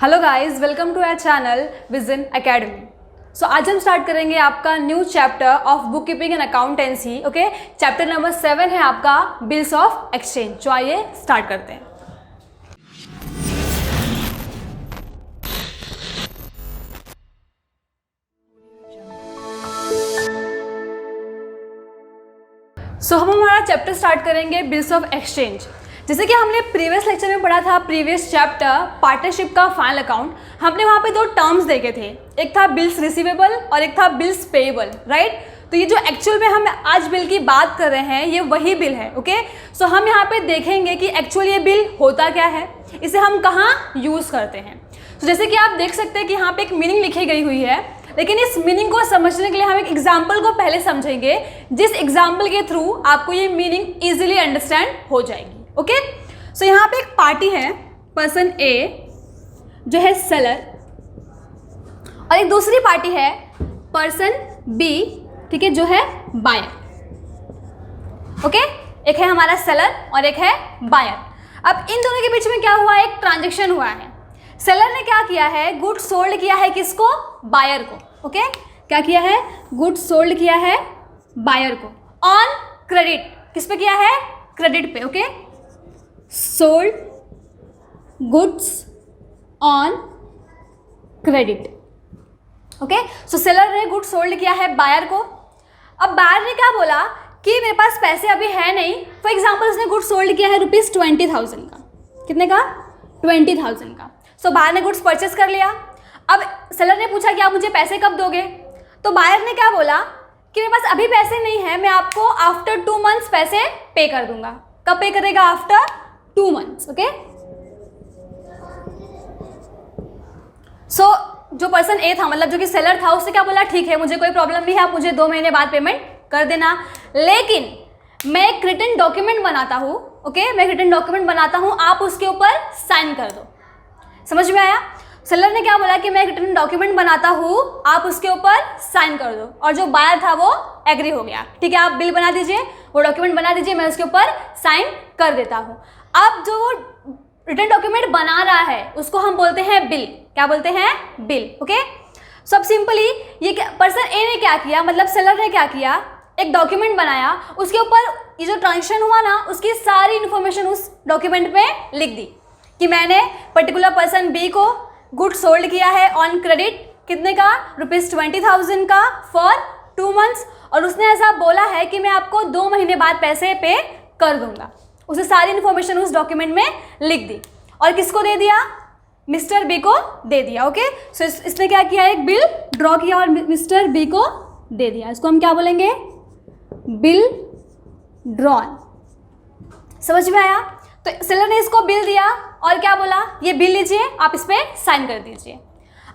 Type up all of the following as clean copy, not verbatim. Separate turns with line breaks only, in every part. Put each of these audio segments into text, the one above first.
Hello guys, welcome to our channel Vision Academy. So आज हम start करेंगे आपका new chapter of book keeping and accountancy. Okay, chapter number 7 है आपका bills of exchange. तो आइए स्टार्ट करते हैं। सो हम हमारा चैप्टर स्टार्ट करेंगे बिल्स ऑफ एक्सचेंज। जैसे कि हमने प्रीवियस लेक्चर में पढ़ा था, प्रीवियस चैप्टर पार्टनरशिप का फाइनल अकाउंट, हमने वहाँ पे दो टर्म्स देखे थे, एक था बिल्स रिसीवेबल और एक था बिल्स पेएबल, राइट। तो ये जो एक्चुअल में हम आज बिल की बात कर रहे हैं, ये वही बिल है। ओके, सो हम यहाँ पे देखेंगे कि एक्चुअल ये बिल होता क्या है, इसे हम कहाँ यूज़ करते हैं। तो जैसे कि आप देख सकते हैं कि यहाँ पे एक मीनिंग लिखी गई हुई है, लेकिन इस मीनिंग को समझने के लिए हम एक एग्जाम्पल को पहले समझेंगे, जिस एग्जाम्पल के थ्रू आपको ये मीनिंग ईजिली अंडरस्टैंड हो जाएगी। ओके, सो यहाँ पे एक पार्टी है, पर्सन ए जो है सेलर, और एक दूसरी पार्टी है पर्सन बी, ठीक है, जो है बायर। ओके, एक है हमारा सेलर और एक है बायर। अब इन दोनों के बीच में क्या हुआ, एक ट्रांजेक्शन हुआ है। सेलर ने क्या किया है, गुड्स सोल्ड किया है किसको, बायर को। ओके, क्या किया है, गुड्स सोल्ड किया है बायर को ऑन क्रेडिट। किस पे किया है, क्रेडिट पे। Okay, sold goods on credit. Okay, so seller ने गुड्स सोल्ड किया है बायर को। अब बायर ने क्या बोला कि मेरे पास पैसे अभी है नहीं। फॉर एग्जाम्पल उसने गुड्स सोल्ड किया है ₹20,000 का। कितने का, 20,000 का। सो बायर ने गुड्स परचेस कर लिया। अब सेलर ने पूछा कि आप मुझे पैसे कब दोगे, तो बायर ने क्या बोला कि मेरे पास अभी पैसे नहीं है, मैं आपको आफ्टर 2 मंथ्स पैसे पे कर दूंगा। कब पे करेगा, आफ्टर 2 मंथ्स। ओके, सो जो पर्सन ए था, मतलब जो कि सेलर था, उससे क्या बोला, ठीक है मुझे कोई प्रॉब्लम नहीं है, आप मुझे 2 महीने बाद पेमेंट कर देना, लेकिन मैं एक रिटन डॉक्यूमेंट बनाता हूँ। ओके, मैं एक रिटन डॉक्यूमेंट बनाता हूँ, आप उसके ऊपर साइन कर दो। समझ में आया। सेलर ने क्या बोला कि मैं एक रिटन डॉक्यूमेंट बनाता हूँ, आप उसके ऊपर साइन कर दो, और जो बायर था वो एग्री हो गया। ठीक है, आप बिल बना दीजिए, वो डॉक्यूमेंट बना दीजिए, मैं उसके ऊपर साइन कर देता हूँ। अब जो वो रिटन डॉक्यूमेंट बना रहा है उसको हम बोलते हैं बिल। क्या बोलते हैं, बिल। ओके, सब सिंपली ये पर्सन ए ने क्या किया, मतलब सेलर ने क्या किया, एक डॉक्यूमेंट बनाया, उसके ऊपर ये जो ट्रांजेक्शन हुआ ना, उसकी सारी इन्फॉर्मेशन उस डॉक्यूमेंट में लिख दी कि मैंने पर्टिकुलर पर्सन बी को गुड सोल्ड किया है ऑन क्रेडिट, कितने का, ₹20,000 का फॉर 2 मंथ्स, और उसने ऐसा बोला है कि मैं आपको 2 महीने बाद पैसे पे कर दूंगा। उसे सारी इन्फॉर्मेशन उस डॉक्यूमेंट में लिख दी, और किसको दे दिया, मिस्टर बी को दे दिया। ओके, सो इसने क्या किया, एक बिल ड्रॉ किया और मिस्टर बी को दे दिया। इसको हम क्या बोलेंगे, बिल ड्रॉन। समझ में आया। तो सेलर ने इसको बिल दिया और क्या बोला, ये बिल लीजिए, आप इस पर साइन कर दीजिए।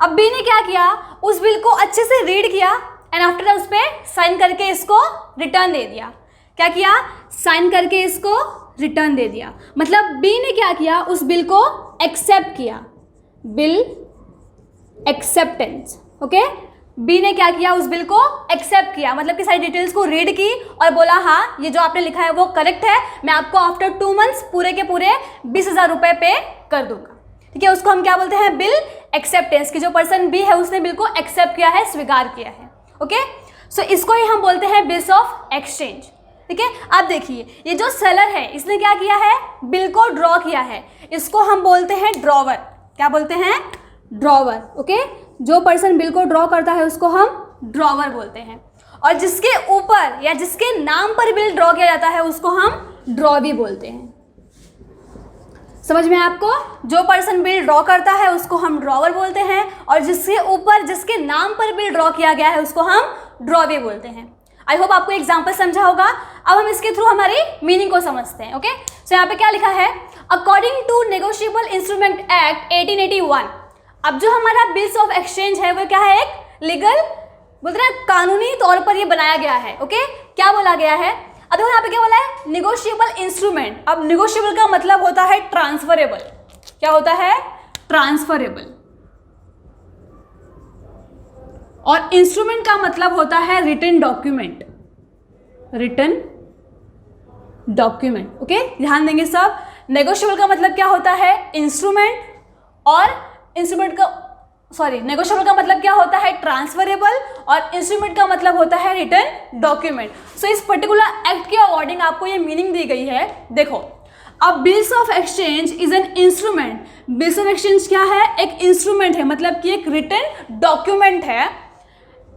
अब बी ने क्या किया, उस बिल को अच्छे से रीड किया एंड आफ्टर उस पर साइन करके इसको रिटर्न दे दिया। क्या किया, साइन करके इसको रिटर्न दे दिया। मतलब बी ने क्या किया, उस बिल को एक्सेप्ट किया, बिल एक्सेप्टेंस। ओके, बी ने क्या किया, उस बिल को एक्सेप्ट किया, मतलब कि सारी डिटेल्स को रीड की और बोला हाँ ये जो आपने लिखा है वो करेक्ट है, मैं आपको आफ्टर 2 मंथ्स पूरे के पूरे 20,000 रुपये पे कर दूंगा। ठीक है, उसको हम क्या बोलते हैं, बिल एक्सेप्टेंस, की जो पर्सन बी है उसने बिल को एक्सेप्ट किया है, स्वीकार किया है। ओके, सो इसको ही हम बोलते हैं बिल्स ऑफ एक्सचेंज। ठीक है, अब देखिए ये जो सेलर है इसने क्या किया है, बिल को ड्रॉ किया है, इसको हम बोलते हैं ड्रॉवर। क्या बोलते हैं, ड्रॉवर। ओके, जो पर्सन बिल को ड्रॉ करता है उसको हम ड्रॉवर बोलते हैं, और जिसके ऊपर या जिसके नाम पर बिल ड्रॉ किया जाता है उसको हम ड्रॉवी बोलते हैं। समझ में आपको, जो पर्सन बिल ड्रॉ करता है उसको हम ड्रॉवर बोलते हैं, और जिसके ऊपर जिसके नाम पर बिल ड्रॉ किया गया है उसको हम ड्रॉवी बोलते हैं। आई होप आपको एग्जाम्पल समझा होगा। अब हम इसके थ्रू हमारी मीनिंग को समझते हैं। ओके, सो यहाँ पे क्या लिखा है, according to negotiable instrument act 1881। अब जो हमारा बिल्स ऑफ एक्सचेंज है वो क्या है, एक लीगल, बोलते हैं कानूनी तौर पर ये बनाया गया है। ओके, क्या बोला गया है, अब देखो यहाँ पे क्या बोला है, निगोशिएबल इंस्ट्रूमेंट। अब निगोशिएबल का मतलब होता है ट्रांसफरेबल। क्या होता है, ट्रांसफरेबल, और इंस्ट्रूमेंट का मतलब होता है written document, written document. Okay, ध्यान देंगे सब। नेगोशिएबल का मतलब क्या होता है, इंस्ट्रूमेंट, और इंस्ट्रूमेंट का नेगोशिएबल का मतलब क्या होता है, ट्रांसफरेबल, और इंस्ट्रूमेंट का मतलब होता है रिटर्न डॉक्यूमेंट। सो इस पर्टिकुलर एक्ट के अकॉर्डिंग आपको ये मीनिंग दी गई है। देखो, अब bills of exchange is an instrument. Bills of exchange क्या है, एक इंस्ट्रूमेंट है, मतलब कि एक रिटर्न डॉक्यूमेंट है।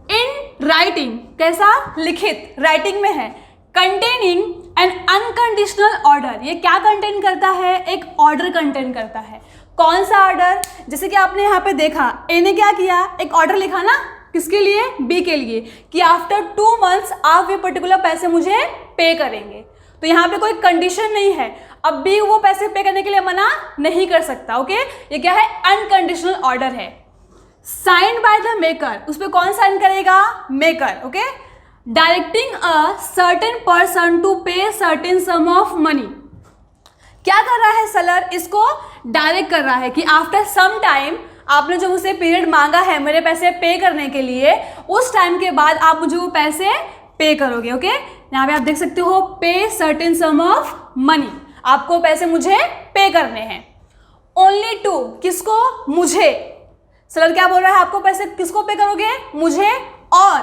इन राइटिंग, कैसा, लिखित, राइटिंग में है। कंटेनिंग एन अनकंडीशनल ऑर्डर, ये क्या कंटेन करता है, एक ऑर्डर कंटेन करता है। कौन सा ऑर्डर, जैसे कि आपने यहाँ पे देखा, ए ने क्या किया, एक ऑर्डर लिखा ना, किसके लिए, बी के लिए, कि आफ्टर 2 months आप ये पर्टिकुलर पैसे मुझे पे करेंगे। तो यहाँ पे कोई कंडीशन नहीं है, अब बी वो पैसे पे करने के लिए मना नहीं कर सकता। ओके, ये क्या है, अनकंडीशनल ऑर्डर है। साइंड बाय द मेकर, उस पर कौन साइन करेगा, maker. Okay, directing a certain person to pay certain sum of money, क्या कर रहा है सेलर, इसको डायरेक्ट कर रहा है कि आफ्टर सम टाइम, आपने जो मुझसे पीरियड मांगा है मेरे पैसे पे करने के लिए, उस टाइम के बाद आप मुझे वो पैसे पे करोगे। ओके, यहाँ पे आप देख सकते हो, पे सर्टेन सम ऑफ मनी, आपको पैसे मुझे पे करने हैं। ओनली टू, किसको, मुझे। सेलर क्या बोल रहा है, आपको पैसे किसको पे करोगे, मुझे, और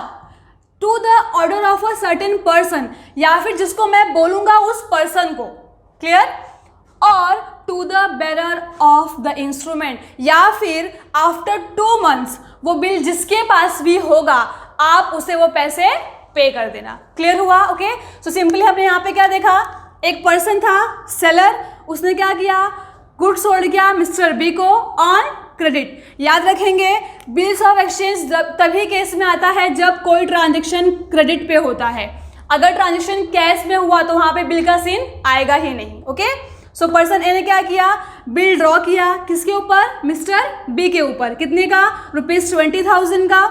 to the order of a certain person, या फिर जिसको मैं बोलूंगा उस पर्सन को। क्लियर, और to the bearer of the instrument, या फिर आफ्टर 2 months वो बिल जिसके पास भी होगा आप उसे वो पैसे पे कर देना। क्लियर हुआ। ओके, सो सिंपली हमने यहाँ पे क्या देखा, एक पर्सन था सेलर, उसने क्या किया, गुड्स सोल्ड किया मिस्टर बी को ऑन क्रेडिट। याद रखेंगे, बिल्स ऑफ एक्सचेंज तभी केस में आता है जब कोई ट्रांजेक्शन क्रेडिट पे होता है। अगर ट्रांजेक्शन कैश में हुआ तो वहाँ पे बिल का सीन आएगा ही नहीं। ओके, सो पर्सन ए ने क्या किया, बिल ड्रॉ किया, किसके ऊपर, मिस्टर बी के ऊपर। कितने का, ₹20,000 का।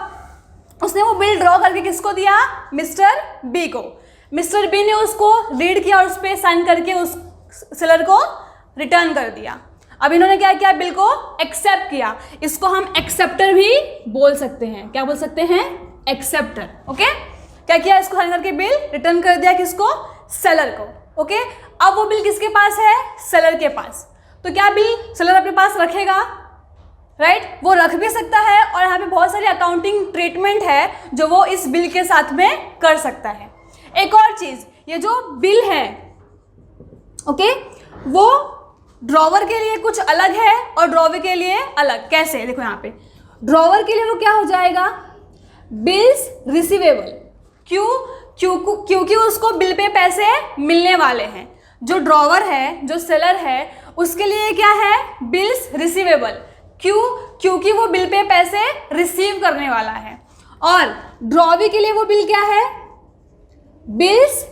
उसने वो बिल ड्रॉ करके किसको दिया, मिस्टर बी को। मिस्टर बी ने उसको रीड किया और उस पर साइन करके उस सेलर को रिटर्न कर दिया। अब इन्होंने क्या किया, बिल को एक्सेप्ट किया। इसको हम एक्सेप्टर भी बोल सकते हैं। क्या बोल सकते हैं, एक्सेप्टर। ओके, क्या किया, इसको साइन करके बिल रिटर्न कर दिया, किसको, सेलर को। ओके, अब वो बिल किसके पास है, सेलर के पास। तो क्या बिल सेलर अपने पास रखेगा, राइट, वो रख भी सकता है, और यहाँ पे बहुत सारी अकाउंटिंग ट्रीटमेंट है जो वो इस बिल के साथ में कर सकता है। एक और चीज, ये जो बिल है, ओके, वो ड्रॉवर के लिए कुछ अलग है और ड्रॉवर के लिए अलग। कैसे, देखो यहाँ पे ड्रॉवर के लिए वो क्या हो जाएगा, बिल्स रिसीवेबल। क्यों, क्योंकि उसको बिल पे पैसे मिलने वाले हैं। जो ड्रॉवर है, जो सेलर है, उसके लिए क्या है, बिल्स रिसीवेबल। क्यों, क्योंकि वो बिल पे पैसे रिसीव करने वाला है। और ड्रॉवी के लिए वो बिल क्या है, बिल्स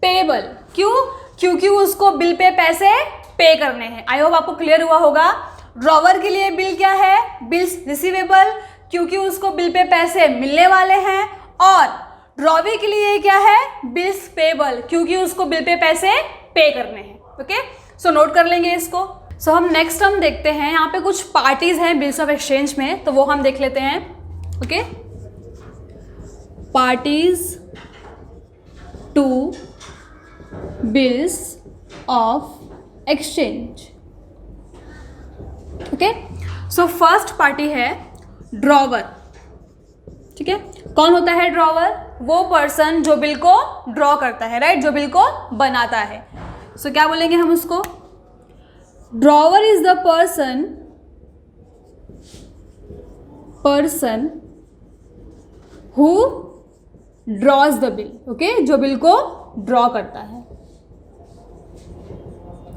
पेबल। क्यों, क्योंकि उसको बिल पे पैसे पे करने हैं। आई होप आपको क्लियर हुआ होगा। ड्रॉवर के लिए बिल क्या है, बिल्स रिसीवेबल, क्योंकि उसको बिल पे पैसे मिलने वाले हैं। और ड्रॉवी के लिए क्या है, बिल्स पेबल, क्योंकि उसको बिल पे पैसे पे करने हैं। ओके, सो नोट कर लेंगे इसको। सो हम नेक्स्ट हम देखते हैं, यहाँ पे कुछ पार्टीज हैं बिल्स ऑफ एक्सचेंज में, तो वो हम देख लेते हैं। Okay, parties to bills of exchange. Okay, so first party है ड्रॉवर। ठीक है, कौन होता है ड्रॉवर, वो पर्सन जो बिल को ड्रॉ करता है, राइट, जो बिल को बनाता है। सो क्या बोलेंगे हम उसको, drawer is the person who draws the bill. Okay, जो बिल को ड्रॉ करता है।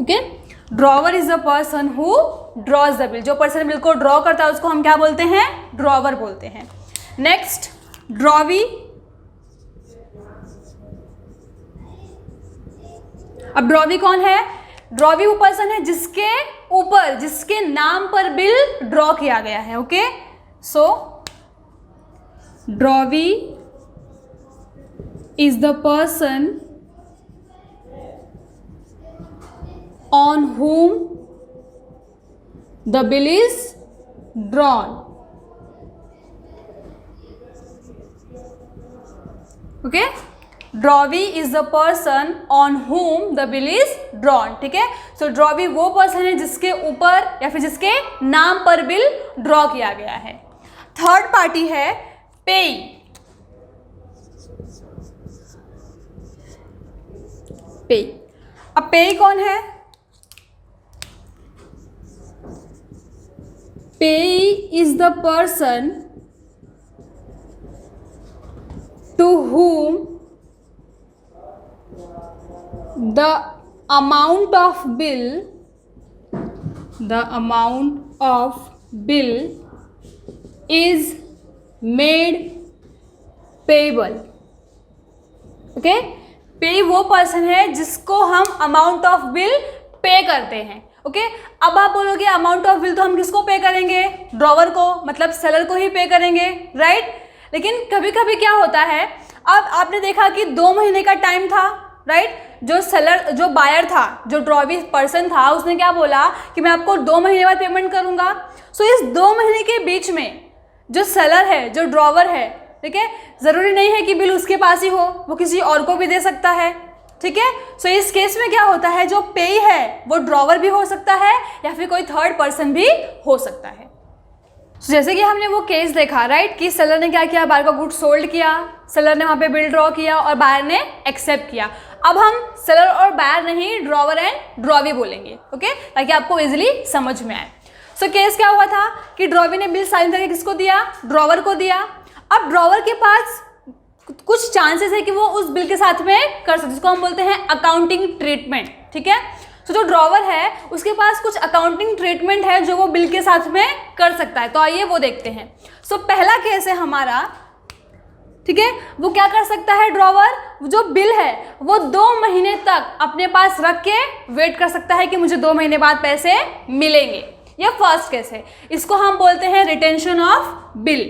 Okay, drawer is the person who draws the bill. जो पर्सन बिल को ड्रॉ करता है उसको हम क्या बोलते हैं, ड्रॉवर बोलते हैं। Next, drawee. अब ड्रॉवी कौन है, ड्रॉवी वो पर्सन है जिसके ऊपर, जिसके नाम पर बिल ड्रॉ किया गया है। Okay, so drawee is the person on whom the bill is drawn. Okay, drawee is the person on whom the bill is drawn. ठीक है, सो ड्रॉवी वो पर्सन है जिसके ऊपर या फिर जिसके नाम पर बिल ड्रॉ किया गया है। थर्ड पार्टी है पेई। पेई, अब पेई कौन है? पेई is the person to whom the amount of bill is made payable. Okay, पे वो पर्सन है जिसको हम अमाउंट ऑफ बिल पे करते हैं। ओके, अब आप बोलोगे अमाउंट ऑफ बिल तो हम किसको पे करेंगे? ड्रॉवर को, मतलब सेलर को ही पे करेंगे, राइट? लेकिन कभी कभी क्या होता है, अब आपने देखा कि 2 महीने का टाइम था, राइट? जो बायर था, जो ड्रॉवी पर्सन था, उसने क्या बोला कि मैं आपको 2 महीने बाद पेमेंट करूंगा। सो इस 2 महीने के बीच में जो सेलर है, जो ड्रॉवर है, ठीक है, ज़रूरी नहीं है कि बिल उसके पास ही हो, वो किसी और को भी दे सकता है, ठीक है। सो इस केस में क्या होता है, जो पेई है वो ड्रॉवर भी हो सकता है या फिर कोई थर्ड पर्सन भी हो सकता है। So, जैसे कि हमने वो केस देखा, राइट, कि सेलर ने क्या किया, बायर को गुड सोल्ड किया, सेलर ने वहाँ पे बिल ड्रॉ किया और बायर ने एक्सेप्ट किया। अब हम सेलर और बायर नहीं, ड्रॉवर एंड ड्रॉवी बोलेंगे, ओके, ताकि आपको इजीली समझ में आए। सो केस क्या हुआ था कि ड्रॉवी ने बिल साइन करके किसको दिया? ड्रॉवर को दिया। अब ड्रॉवर के पास कुछ चांसेस है कि वो उस बिल के साथ में कर सकते, जिसको हम बोलते हैं अकाउंटिंग ट्रीटमेंट, ठीक है। तो जो ड्रॉवर है उसके पास कुछ अकाउंटिंग ट्रीटमेंट है जो वो बिल के साथ में कर सकता है। तो आइए वो देखते हैं। सो पहला केस है हमारा, ठीक है, वो क्या कर सकता है? ड्रॉवर जो बिल है वो 2 महीने तक अपने पास रख के वेट कर सकता है कि मुझे 2 महीने बाद पैसे मिलेंगे। ये फर्स्ट केस है, इसको हम बोलते हैं रिटेंशन ऑफ बिल,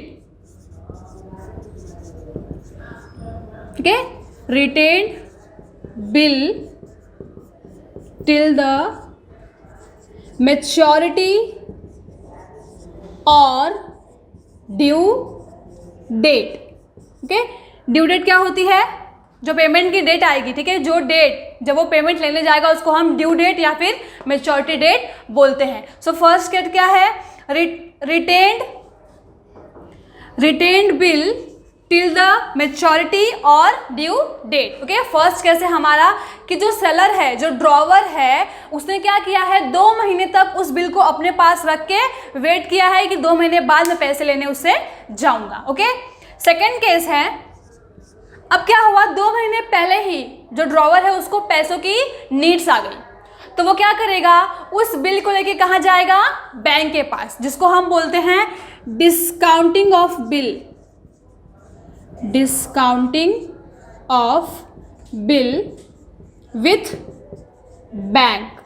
ठीक है, retained bill till the maturity or due date। Okay, due date क्या होती है? जो पेमेंट की डेट आएगी, ठीक है, जो डेट जब वो पेमेंट लेने जाएगा उसको हम ड्यू डेट या फिर मेच्योरिटी डेट बोलते हैं। सो फर्स्ट केस क्या है? Retained bill till the maturity और due date. Okay, first case है हमारा कि जो सेलर है, जो ड्रॉवर है, उसने क्या किया है, 2 महीने तक उस बिल को अपने पास रख के वेट किया है कि 2 महीने बाद मैं पैसे लेने उससे जाऊंगा। ओके, सेकेंड केस है, अब क्या हुआ, 2 महीने पहले ही जो ड्रॉवर है उसको पैसों की नीड्स आ गई, तो वो क्या करेगा, उस बिल को लेके कहाँ जाएगा? बैंक के पास, जिसको हम बोलते हैं discounting of bill, discounting of bill with bank.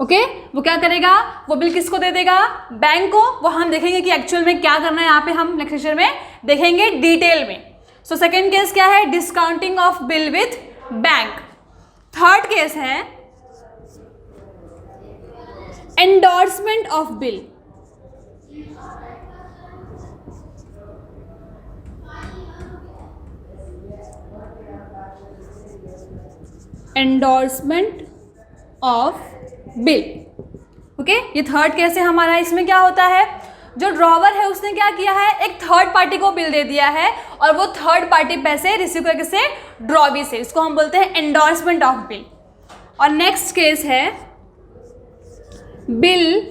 Okay, वो क्या करेगा, वो बिल किसको दे देगा? बैंक को। वो हम देखेंगे कि एक्चुअल में क्या करना है, यहाँ पे हम नेक्स्ट लेक्चर में देखेंगे डिटेल में। सो सेकेंड केस क्या है? Discounting of bill with bank. Third case है endorsement of bill. Endorsement of bill. Okay, ये थर्ड केस है हमारा। इसमें क्या होता है, जो ड्रॉवर है उसने क्या किया है, एक थर्ड पार्टी को बिल दे दिया है और वो थर्ड पार्टी पैसे रिसीव करके से ड्रॉवी से, इसको हम बोलते हैं एंडोर्समेंट ऑफ बिल। और नेक्स्ट केस है bill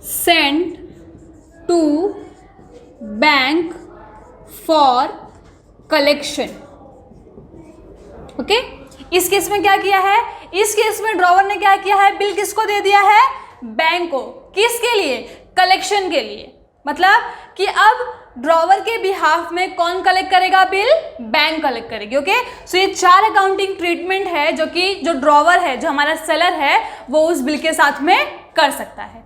sent to bank for collection. Okay, इस केस में क्या किया है, इस केस में ड्रॉवर ने क्या किया है, बिल किसको दे दिया है? बैंक को। किसके लिए? कलेक्शन के लिए। मतलब कि अब ड्रॉवर के बिहाफ में कौन कलेक्ट करेगा बिल? बैंक कलेक्ट करेगी। ओके, सो ये 4 अकाउंटिंग ट्रीटमेंट है जो कि जो ड्रॉवर है, जो हमारा सेलर है, वो उस बिल के साथ में कर सकता है।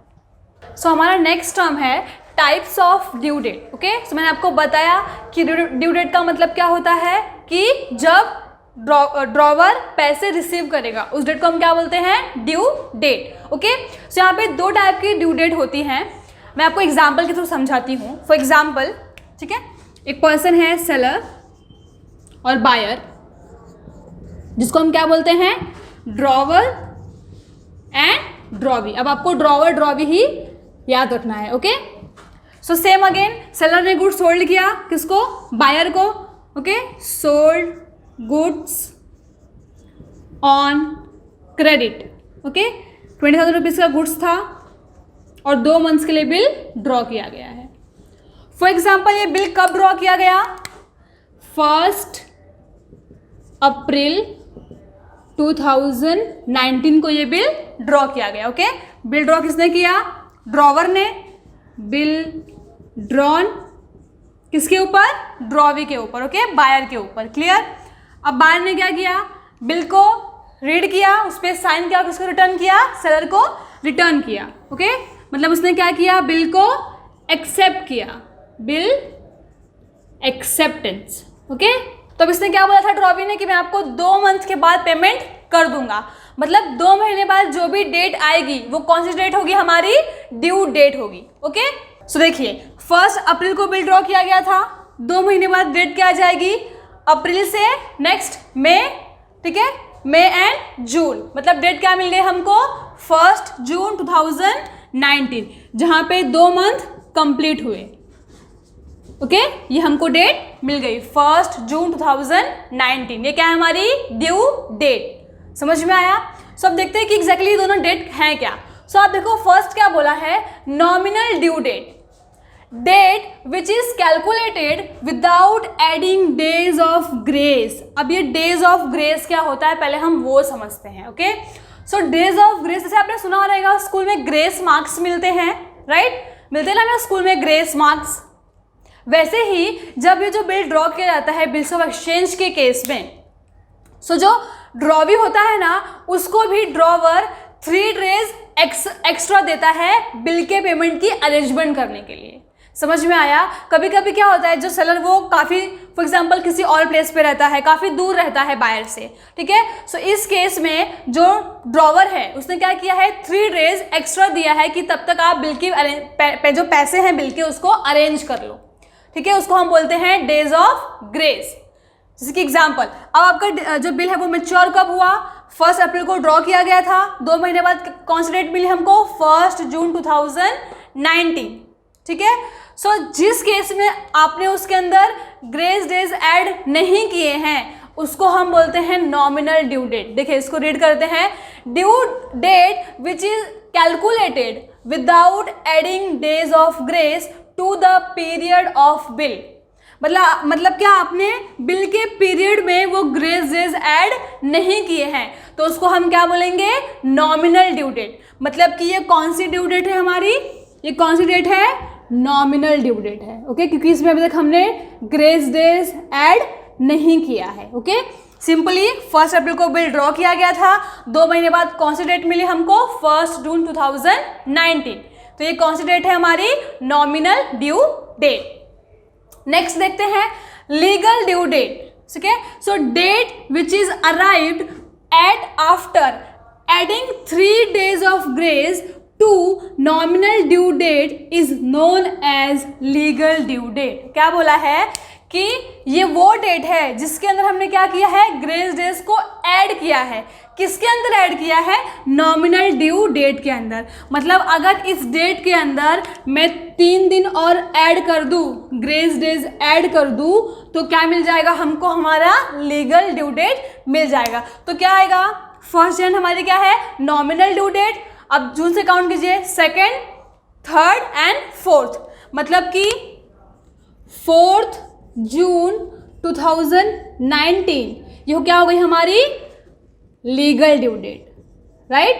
सो हमारा नेक्स्ट टर्म है types of due date. Okay, so मैंने आपको बताया कि ड्यू डेट का मतलब क्या होता है कि जब ड्रॉवर पैसे रिसीव करेगा उस डेट को हम क्या बोलते हैं? Due date. ओके, सो यहाँ पे 2 टाइप की ड्यू डेट होती हैं। मैं आपको एग्जाम्पल के थ्रू समझाती हूँ। फॉर एग्जाम्पल, ठीक है, एक पर्सन है सेलर और बायर, जिसको हम क्या बोलते हैं? Drawer and drawee. अब आपको ड्रॉवर ड्रॉवी ही याद रखना है। Okay, so same again, seller ने गुड्स सोल्ड किया, किसको? बायर को। Okay, sold goods on credit. Okay, 20,000 rupees का गुड्स था और 2 मंथ्स के लिए बिल ड्रॉ किया गया है। फॉर एग्जाम्पल ये बिल कब ड्रॉ किया गया? 1 अप्रैल 2019 को ये बिल ड्रॉ किया गया। ओके, बिल ड्रॉ किसने किया? ड्रॉवर ने। बिल ड्रॉन किसके ऊपर? ड्रॉवी के ऊपर। ओके, बायर के ऊपर। क्लियर? अब बायर ने क्या किया? बिल को रीड किया, उस पर साइन किया, किसको रिटर्न किया? सेलर को रिटर्न किया। ओके, मतलब उसने क्या किया? बिल को एक्सेप्ट किया, बिल एक्सेप्टेंस। ओके, तो अब इसने क्या बोला था ड्रॉवी ने कि मैं आपको 2 मंथ के बाद पेमेंट कर दूंगा। मतलब 2 महीने बाद जो भी डेट आएगी वो कौन सी डेट होगी? हमारी ड्यू डेट होगी। ओके, सो देखिए 1 अप्रैल को बिल ड्रॉ किया गया था, 2 महीने बाद डेट क्या आ जाएगी? अप्रैल से नेक्स्ट मई। ठीक है, मई एंड जून, मतलब डेट क्या मिल गई हमको? 1 जून 2019, जहां पे 2 मंथ कंप्लीट हुए। ओके, ये हमको डेट मिल गई 1 जून 2019। ये क्या है? हमारी ड्यू डेट। समझ में आया? सो अब देखते हैं कि एग्जैक्टली दोनों डेट हैं क्या। सो आप देखो, फर्स्ट क्या बोला है? Nominal due date, date which is calculated without adding days of grace. अब ये डेज ऑफ ग्रेस क्या होता है पहले हम वो समझते हैं। Okay, so days of grace, जैसे आपने सुना रहेगा स्कूल में ग्रेस मार्क्स मिलते हैं, राइट? मिलते हैं ना हमें स्कूल में ग्रेस मार्क्स। वैसे ही जब ये जो बिल ड्रॉ किया जाता है बिल्स ऑफ एक्सचेंज के केस में, सो जो ड्रॉवी होता है ना उसको भी ड्रॉवर 3 डेज एक्स्ट्रा देता है बिल के पेमेंट की अरेंजमेंट करने के लिए। समझ में आया? कभी कभी क्या होता है, जो सेलर वो काफ़ी फॉर एग्जांपल किसी और प्लेस पे रहता है, काफ़ी दूर रहता है बायर से। ठीक है, सो इस केस में जो ड्रॉवर है उसने क्या किया है? 3 डेज एक्स्ट्रा दिया है कि तब तक आप बिल की जो पैसे हैं बिल के उसको अरेंज कर लो। ठीक है, उसको हम बोलते हैं डेज ऑफ ग्रेस। जैसे कि एग्जाम्पल, अब आपका जो बिल है वो मेच्योर कब हुआ? 1 अप्रैल को ड्रॉ किया गया था, 2 महीने बाद कौन सी डेट मिली हमको? 1 जून 2019। ठीक है, सो जिस केस में आपने उसके अंदर ग्रेस डेज ऐड नहीं किए हैं उसको हम बोलते हैं नॉमिनल ड्यू डेट। देखिए इसको रीड करते हैं, due date which is calculated without adding days of grace to the period of bill. मतलब क्या आपने बिल के पीरियड में वो ग्रेस डेज ऐड नहीं किए हैं तो उसको हम क्या बोलेंगे? Nominal due date. मतलब कि ये कौन सी ड्यू डेट है हमारी? ये कौन सी डेट है? नॉमिनल ड्यू डेट है। ओके, क्योंकि इसमें अभी तक हमने ग्रेस डेज ऐड नहीं किया है। ओके, सिंपली 1 अप्रैल को बिल ड्रॉ किया गया था, 2 महीने बाद कौन सी डेट मिली हमको? 1 जून 2019। तो ये कौन सी डेट है हमारी? Nominal due date. नेक्स्ट देखते हैं लीगल ड्यू डेट। ठीक है, so date which is arrived at after adding 3 days of grace to nominal due date is known as legal due date. क्या बोला है कि ये वो डेट है जिसके अंदर हमने क्या किया है? ग्रेस डेज को ऐड किया है। किसके अंदर ऐड किया है? नॉमिनल ड्यू डेट के अंदर। मतलब अगर इस डेट के अंदर मैं 3 दिन और ऐड कर दूं, ग्रेस डेज ऐड कर दूं, तो क्या मिल जाएगा हमको? हमारा लीगल ड्यू डेट मिल जाएगा। तो क्या आएगा? 1 जन हमारी क्या है? Nominal due date. अब जून से काउंट कीजिए, 2nd, 3rd एंड 4th, मतलब कि 4th जून 2019 ये क्या हो गई हमारी? Legal due date. राइट?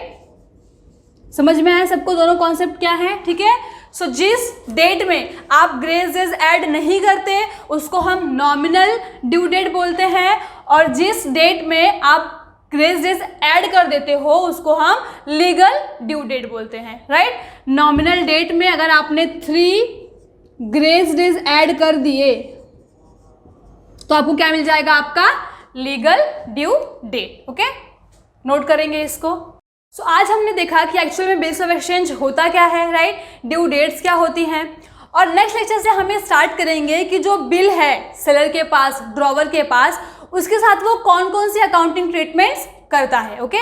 समझ में आया सबको दोनों कॉन्सेप्ट क्या है? ठीक है, सो जिस डेट में आप ग्रेस डेज ऐड नहीं करते उसको हम नॉमिनल ड्यू डेट बोलते हैं, और जिस डेट में आप ग्रेस डेज ऐड कर देते हो उसको हम लीगल ड्यू डेट बोलते हैं। राइट? नॉमिनल डेट में अगर आपने 3 ग्रेस डेज ऐड कर दिए तो आपको क्या मिल जाएगा? आपका legal due date. Okay, note करेंगे इसको। सो आज हमने देखा कि एक्चुअल में बिल्स ऑफ एक्सचेंज होता क्या है, राइट? ड्यू डेट्स क्या होती हैं, और नेक्स्ट लेक्चर से हमें स्टार्ट करेंगे कि जो बिल है सेलर के पास, ड्रॉवर के पास, उसके साथ वो कौन कौन सी अकाउंटिंग ट्रीटमेंट्स करता है। ओके।